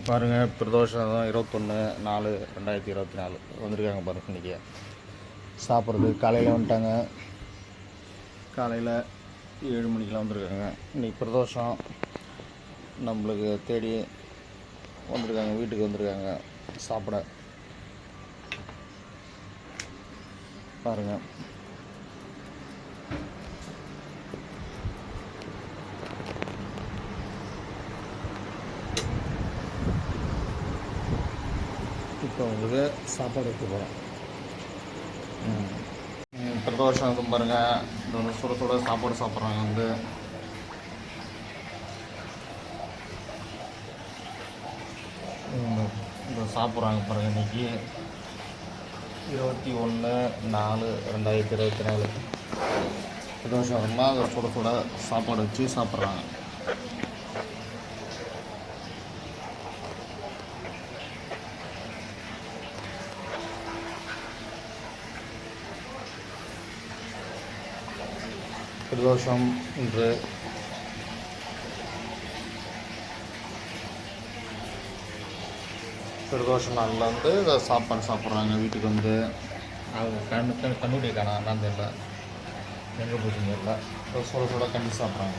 பாருங்கள், பிரதோஷம் 21/4/2024 வந்திருக்காங்க பாருங்கள். இன்றைக்கி சாப்பிட்றது காலையில் வந்துட்டாங்க. காலையில் 7 மணிக்கெலாம் வந்திருக்காங்க. இன்றைக்கி பிரதோஷம் நம்மளுக்கு தேடி வந்திருக்காங்க, வீட்டுக்கு வந்திருக்காங்க சாப்பிட. பாருங்கள், இப்போ உங்களுக்கு சாப்பாடு எடுத்து போகிறோம். பிரதோஷம் எதுவும் பாருங்கள், இந்த சுட சுட சாப்பாடு சாப்பிட்றாங்க. இந்த சாப்பிட்றாங்க பாருங்கள். இன்றைக்கி 21/4/2024 பிரதோஷம் வரலாம். அதை சுட சுட சாப்பாடு வச்சு சாப்பிட்றாங்க. பிரதோஷம் இன்று பிரதோஷ நாளில் இதை சாப்பாடு சாப்பிட்றாங்க. வீட்டுக்கு அவங்க கண்ணுடைய காணான்னு தெரியல, எங்கே போச்சுங்க இல்லை, சுட சுட கண்டி சாப்பிட்றாங்க.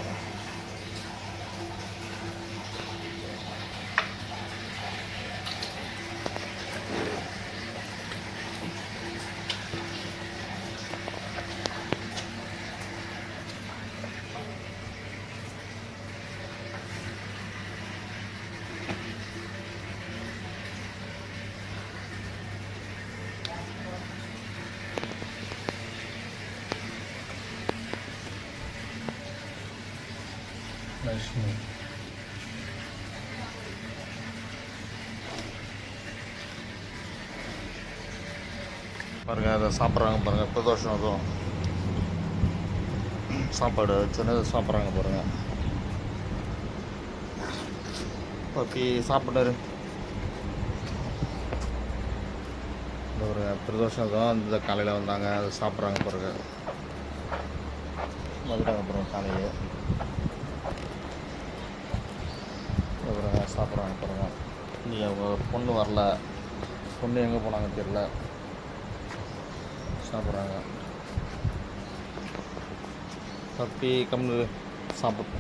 லட்சுமி பாருங்கள், அதை சாப்பிட்றாங்க பாருங்கள். பிரதோஷம் அதுவும் சாப்பாடு வச்சுன்னு சாப்பிட்றாங்க பாருங்கள். ஓகே, சாப்பிட்டாரு. ஒரு பிரதோஷம் தான் இந்த காலையில் வந்தாங்க, அதை சாப்பிட்றாங்க பாருங்கள். வந்துட்டாங்க அப்புறம் காலையில் சாப்பிட்றாங்க பாருங்கள். இன்றைக்கி அவங்க பொண்ணு வரல, பொண்ணு எங்கே போனாங்க தெரியல, சாப்பிட்றாங்க. தப்பி கம்மு சாப்பிட்டு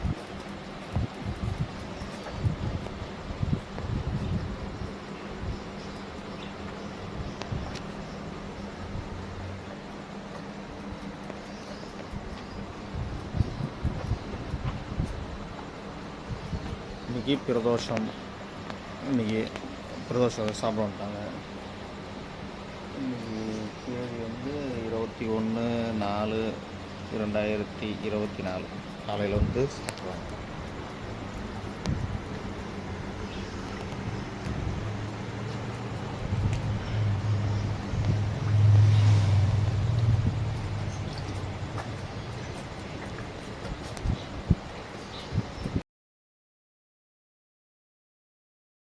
இன்றைக்கி பிரதோஷம். இன்றைக்கி பிரதோஷம் சாப்பிட வந்துட்டாங்க. இன்றைக்கி தேதி 21/4/2024 காலையில் சாப்பிடுவாங்க.